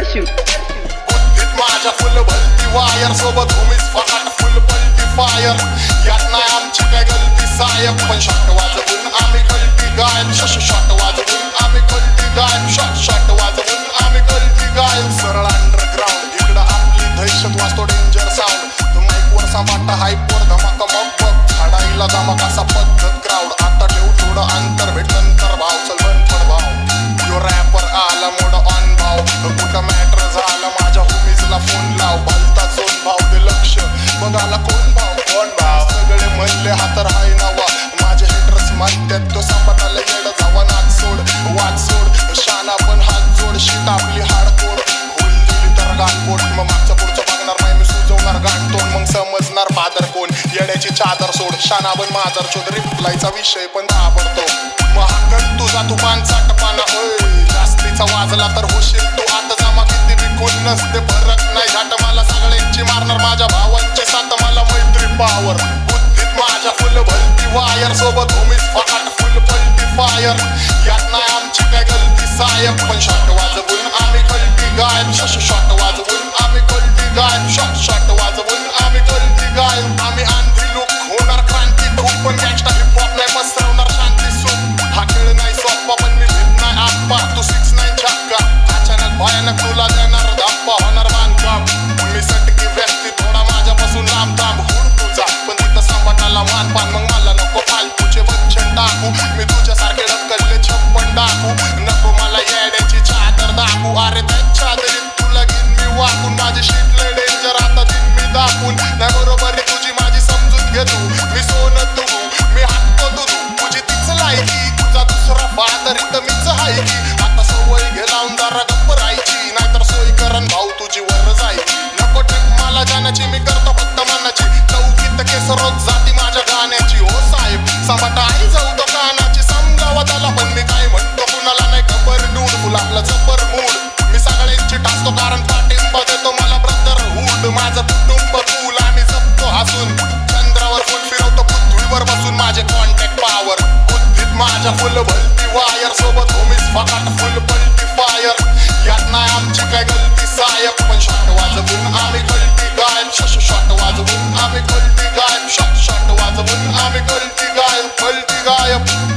बुद्धीत माझ्या फुल भलती वायर सोबत होमीच फकाट फुल पलटी फायर यात नाही आमची काय गलती साहेब पण शॉट वाजवून आम्ही गलती गायब शॉट वाजवून आम्ही गलती गायब शॉट वाजवून आम्ही गलती गायब सरळ अंडरग्राऊंड इकडं आपली दहशत वाजतो डेंजर साऊंड माईकवर सामाटा हायपर धमाका मग बघ झाडाईला धमाका असा पद्धत क्राऊड आता ठेव थोडं अंतर भेट नंतर भाव चल बन पण भाव यो रॅपर आला मोड ऑन भाव कुठं मॅटर झालं माझ्या होमीजला फोन लाव भलता झोन भाव दे लक्ष बघाला कोण भाव सगळे म्हणले हा तर हाय नवा माझे हेटर्स म्हणतात तो सापटाला येड जावा नाच सोड वाद सोड शाना पण हात जोड शीट आपली हाडकोड होईल दिली तर गालबोट मग मागच्या पुढचं बघणार नाही मी सुजवणार गाणतोंड मग समजणार फादर कोण येड्याची चादर सोड शाना पण मादर चोद रिप्लायचा विषय पण घाबरतो महागण तुझा तुफानचा टपाना जास्तीचा वाजला तर होशील तू आता जमा किती विकून नसते फरक नाही घाट मला सगळ्यांची मारणार माझ्या भावांचे साथ मला मैत्री पावर बुद्धीत माझ्या फुल भलती वायर सोबत होमीच फकाट फुल पलटी फायर यात नाही आमची काय गलती साहेब पण शॉट वाजवून आम्ही गलती गायब शॉट वाजवून आम्ही गलती गायब शॉट वाजवून आम्ही गलती गायब आम्ही आंधी लोक होणार क्रांती खूप पण गँगस्टर हिपहॉप नाही पसरवणार शांती सूप हा खेळ नाही सोपा पण मी भीत नाही आप्पा तू 6ix9ine छक्का अचानक भयानक तुला देणार धप्पा होणार बांधकाम मी सटकी व्यक्ती थोडा माझ्यापासून लांब थांब हुड तुझा पण तिथं संपटाला मान पान मग मला नको फालतूचे बच्चन टाकू मी तुझ्यासारखे ढकलले 56 टाकू नको मला येड्याची चादर दाखवू अरे त्या चादरीत तुला घेईन मी वाकून माझी शीटले डेंजर आता दिन मी दाखवून नाही बरोबर आहे तुझी माझी समजून घे तू मी सोनं तू मी हाकतो तू तुझी तीच लायकी तुझा दुसरा फादर इथं मीच हाय की आता सवय घे लावून जरा गप्प राहायची नाहीतर सोय करण भाऊ तुझी वर जायची नको ट्रिप मला जाण्याची मी करतो फक्त मनाची चौकीत केस रोज जाती माझ्या गाण्याची हो साहेब सामाटा आई जाऊ तो कानाची समजावा त्याला पण मी काय म्हणतो कुणाला नाही खबर डूड फुल आपला जबर मूड मी सगळ्यांची टाकतो कारण पाठिंबा देतो मला ब्रदर हुड माझं कुटुंब फुल आम्ही जपतो हसून चंद्रावर फुल फिरवतो पृथ्वीवर बसून माझे कॉन्टॅक्ट पावर बुद्धीत माझ्या फुल भलती वायर सोबत होमीच फकाट फुल पलटी फायर यात नाही आमची काय गलती साहेब पण शॉट वाजवून आम्ही गलती गायब शॉट वाजवून आम्ही गलती गायब शॉट वाजवून आम्ही गलती गायब